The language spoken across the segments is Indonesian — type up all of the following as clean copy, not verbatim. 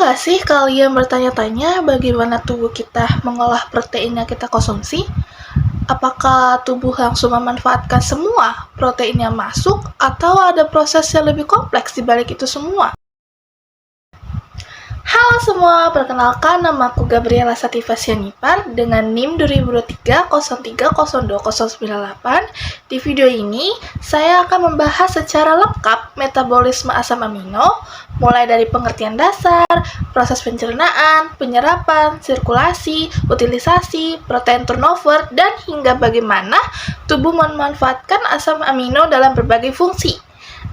nggak sih kalian bertanya-tanya bagaimana tubuh kita mengolah protein yang kita konsumsi? Apakah tubuh langsung memanfaatkan semua protein yang masuk atau ada proses yang lebih kompleks di balik itu semua? Halo semua, perkenalkan nama aku Gabriela Sativa Sianipar dengan NIM 2023 Di video ini, saya akan membahas secara lengkap metabolisme asam amino, mulai dari pengertian dasar, proses pencernaan, penyerapan, sirkulasi, utilisasi, protein turnover, dan hingga bagaimana tubuh memanfaatkan asam amino dalam berbagai fungsi.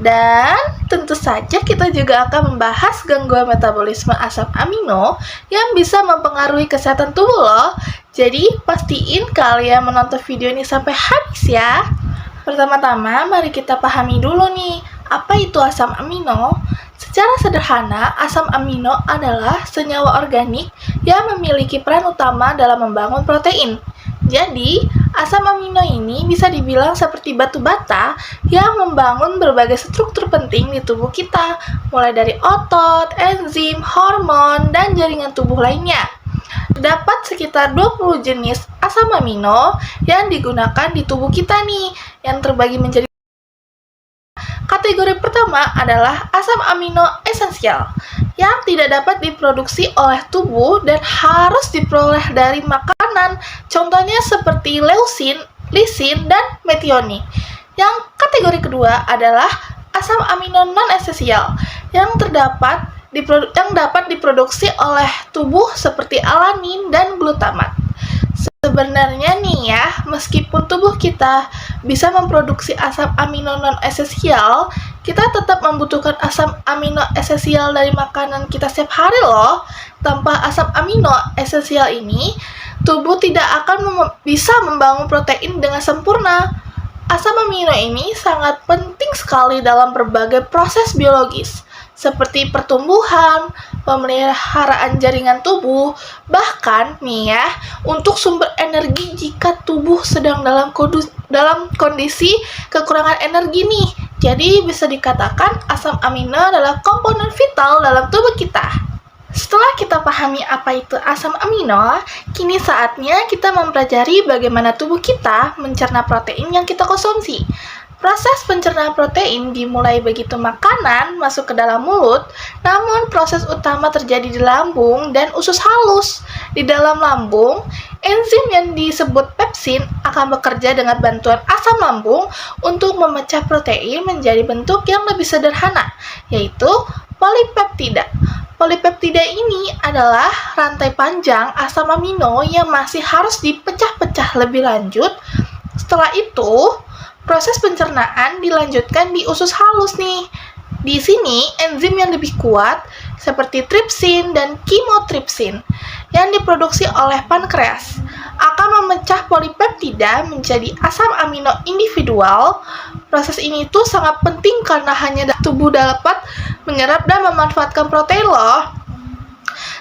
Dan tentu saja kita juga akan membahas gangguan metabolisme asam amino yang bisa mempengaruhi kesehatan tubuh loh. Jadi pastiin kalian menonton video ini sampai habis ya. Pertama-tama mari kita pahami dulu nih, apa itu asam amino? Secara sederhana, asam amino adalah senyawa organik yang memiliki peran utama dalam membangun protein. Jadi, asam amino ini bisa dibilang seperti batu bata yang membangun berbagai struktur penting di tubuh kita, mulai dari otot, enzim, hormon, dan jaringan tubuh lainnya. Terdapat sekitar 20 jenis asam amino yang digunakan di tubuh kita nih, yang terbagi menjadi kategori pertama adalah asam amino esensial yang tidak dapat diproduksi oleh tubuh dan harus diperoleh dari makanan. Contohnya seperti leusin, lisin, dan metioni. Yang kategori kedua adalah asam amino non-esensial yang dapat diproduksi oleh tubuh seperti alanin dan glutamat. Sebenarnya nih ya, meskipun tubuh kita bisa memproduksi asam amino non-esensial, kita tetap membutuhkan asam amino esensial dari makanan kita setiap hari loh. Tanpa asam amino esensial ini, tubuh tidak akan bisa membangun protein dengan sempurna. Asam amino ini sangat penting sekali dalam berbagai proses biologis, seperti pertumbuhan, pemeliharaan jaringan tubuh, bahkan nih ya, untuk sumber energi jika tubuh sedang dalam kondisi kekurangan energi nih. Jadi bisa dikatakan asam amino adalah komponen vital dalam tubuh kita. Setelah kita pahami apa itu asam amino, kini saatnya kita mempelajari bagaimana tubuh kita mencerna protein yang kita konsumsi. Proses pencernaan protein dimulai begitu makanan masuk ke dalam mulut, namun proses utama terjadi di lambung dan usus halus. Di dalam lambung, enzim yang disebut pepsin akan bekerja dengan bantuan asam lambung untuk memecah protein menjadi bentuk yang lebih sederhana, yaitu polipeptida. Polipeptida ini adalah rantai panjang asam amino yang masih harus dipecah-pecah lebih lanjut. Setelah itu, proses pencernaan dilanjutkan di usus halus nih. Di sini, enzim yang lebih kuat seperti tripsin dan kimotripsin yang diproduksi oleh pankreas akan memecah polipeptida menjadi asam amino individual. Proses ini tuh sangat penting karena hanya tubuh dapat menyerap dan memanfaatkan protein loh.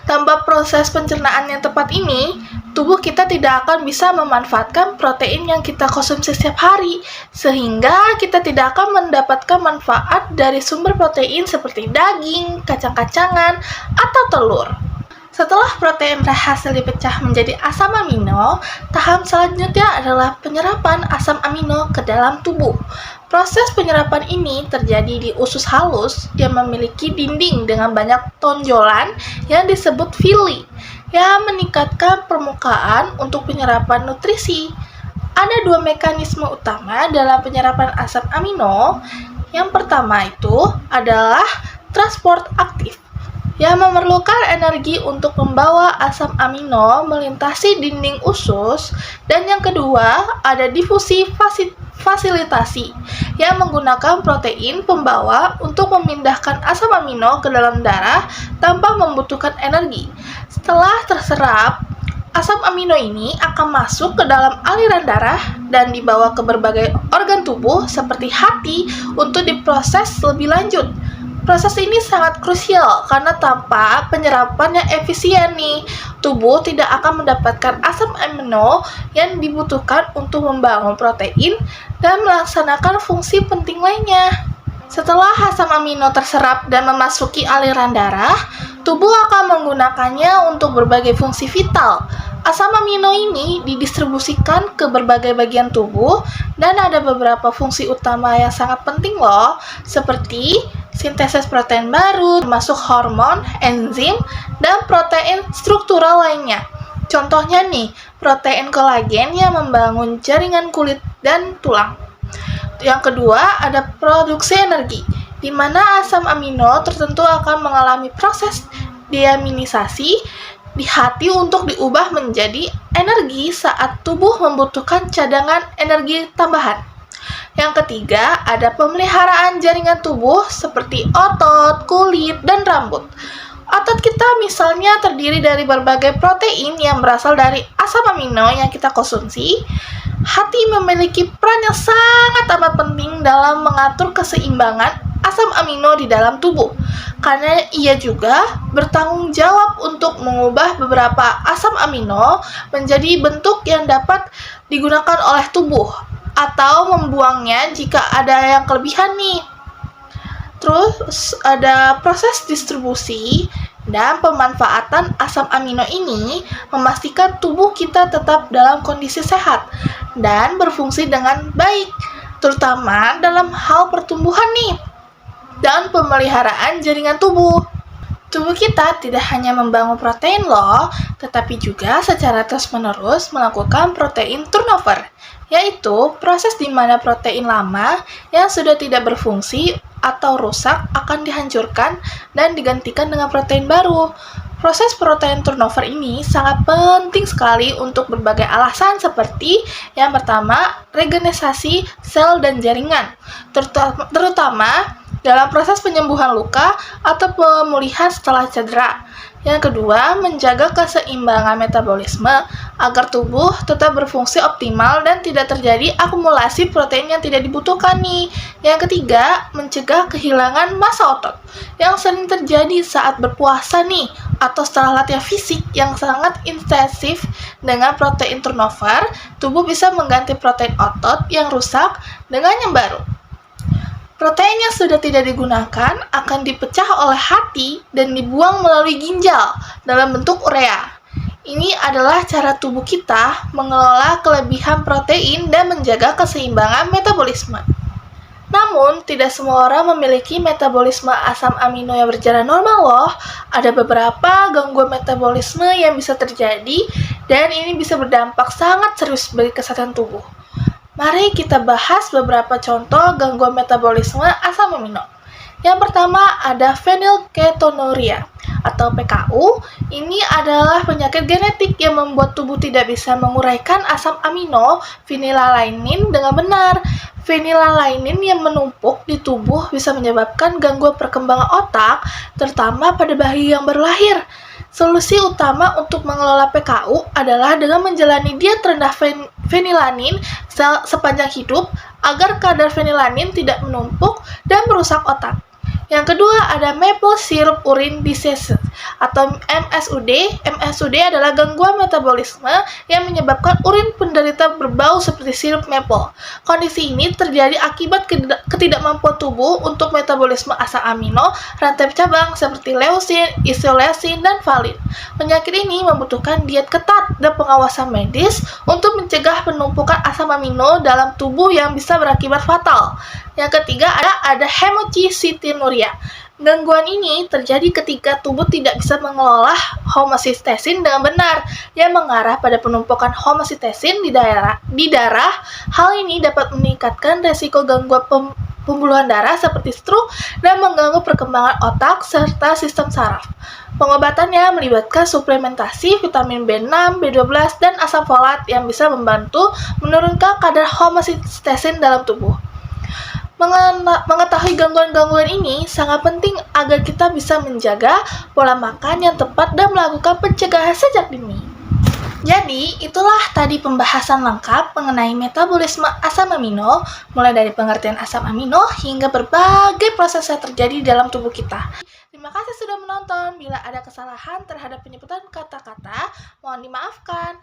Tanpa proses pencernaan yang tepat ini, tubuh kita tidak akan bisa memanfaatkan protein yang kita konsumsi setiap hari, sehingga kita tidak akan mendapatkan manfaat dari sumber protein seperti daging, kacang-kacangan, atau telur. Setelah protein berhasil dipecah menjadi asam amino, tahap selanjutnya adalah penyerapan asam amino ke dalam tubuh. Proses penyerapan ini terjadi di usus halus yang memiliki dinding dengan banyak tonjolan yang disebut villi, yang meningkatkan permukaan untuk penyerapan nutrisi. Ada dua mekanisme utama dalam penyerapan asam amino. Yang pertama itu adalah transport aktif, yang memerlukan energi untuk membawa asam amino melintasi dinding usus, dan yang kedua ada difusi fasilitasi, yang menggunakan protein pembawa untuk memindahkan asam amino ke dalam darah tanpa membutuhkan energi. Setelah terserap, asam amino ini akan masuk ke dalam aliran darah dan dibawa ke berbagai organ tubuh seperti hati untuk diproses lebih lanjut. Proses ini sangat krusial karena tanpa penyerapan yang efisien nih, tubuh tidak akan mendapatkan asam amino yang dibutuhkan untuk membangun protein dan melaksanakan fungsi penting lainnya. Setelah asam amino terserap dan memasuki aliran darah, Tubuh akan menggunakannya untuk berbagai fungsi vital. Asam amino ini didistribusikan ke berbagai bagian tubuh dan ada beberapa fungsi utama yang sangat penting loh, seperti sintesis protein baru, termasuk hormon, enzim, dan protein struktural lainnya. Contohnya nih, protein kolagen yang membangun jaringan kulit dan tulang. Yang kedua, ada produksi energi, di mana asam amino tertentu akan mengalami proses deaminisasi di hati untuk diubah menjadi energi saat tubuh membutuhkan cadangan energi tambahan. Yang ketiga, ada pemeliharaan jaringan tubuh seperti otot, kulit, dan rambut. Otot kita misalnya terdiri dari berbagai protein yang berasal dari asam amino yang kita konsumsi. Hati memiliki peran yang sangat amat penting dalam mengatur keseimbangan asam amino di dalam tubuh, karena ia juga bertanggung jawab untuk mengubah beberapa asam amino menjadi bentuk yang dapat digunakan oleh tubuh atau membuangnya jika ada yang kelebihan nih. Terus ada proses distribusi dan pemanfaatan asam amino ini memastikan tubuh kita tetap dalam kondisi sehat dan berfungsi dengan baik, terutama dalam hal pertumbuhan nih dan pemeliharaan jaringan tubuh. Tubuh kita tidak hanya membangun protein loh, tetapi juga secara terus-menerus melakukan protein turnover, yaitu proses di mana protein lama yang sudah tidak berfungsi atau rusak akan dihancurkan dan digantikan dengan protein baru. Proses protein turnover ini sangat penting sekali untuk berbagai alasan seperti yang pertama, regenerasi sel dan jaringan, terutama dalam proses penyembuhan luka atau pemulihan setelah cedera. Yang kedua, menjaga keseimbangan metabolisme agar tubuh tetap berfungsi optimal dan tidak terjadi akumulasi protein yang tidak dibutuhkan nih. Yang ketiga, mencegah kehilangan massa otot yang sering terjadi saat berpuasa nih atau setelah latihan fisik yang sangat intensif. Dengan protein turnover, tubuh bisa mengganti protein otot yang rusak dengan yang baru. Protein yang sudah tidak digunakan akan dipecah oleh hati dan dibuang melalui ginjal dalam bentuk urea. Ini adalah cara tubuh kita mengelola kelebihan protein dan menjaga keseimbangan metabolisme. Namun, tidak semua orang memiliki metabolisme asam amino yang berjalan normal loh. Ada beberapa gangguan metabolisme yang bisa terjadi dan ini bisa berdampak sangat serius bagi kesehatan tubuh. Mari kita bahas beberapa contoh gangguan metabolisme asam amino. Yang pertama ada phenylketonuria atau PKU. Ini adalah penyakit genetik yang membuat tubuh tidak bisa menguraikan asam amino phenylalanin dengan benar. Phenylalanin yang menumpuk di tubuh bisa menyebabkan gangguan perkembangan otak, terutama pada bayi yang baru lahir. Solusi utama untuk mengelola PKU adalah dengan menjalani diet rendah fenilanin sepanjang hidup agar kadar fenilanin tidak menumpuk dan merusak otak. Yang kedua ada maple syrup urine disease atau MSUD. MSUD adalah gangguan metabolisme yang menyebabkan urin penderita berbau seperti sirup maple. Kondisi ini terjadi akibat ketidakmampuan tubuh untuk metabolisme asam amino rantai cabang seperti leucin, isoleucin, dan valin. Penyakit ini membutuhkan diet ketat dan pengawasan medis untuk mencegah penumpukan asam amino dalam tubuh yang bisa berakibat fatal. Yang ketiga ada hemocysteinuria. Gangguan ini terjadi ketika tubuh tidak bisa mengelola homocysteine dengan benar, yang mengarah pada penumpukan homocysteine di darah. Hal ini dapat meningkatkan resiko gangguan pembuluhan darah seperti stroke dan mengganggu perkembangan otak serta sistem saraf. Pengobatannya melibatkan suplementasi vitamin B6, B12, dan asam folat yang bisa membantu menurunkan kadar homocysteine dalam tubuh. Mengetahui gangguan-gangguan ini sangat penting agar kita bisa menjaga pola makan yang tepat dan melakukan pencegahan sejak dini. Jadi, itulah tadi pembahasan lengkap mengenai metabolisme asam amino, mulai dari pengertian asam amino hingga berbagai proses yang terjadi dalam tubuh kita. Terima kasih sudah menonton. Bila ada kesalahan terhadap penyebutan kata-kata, mohon dimaafkan.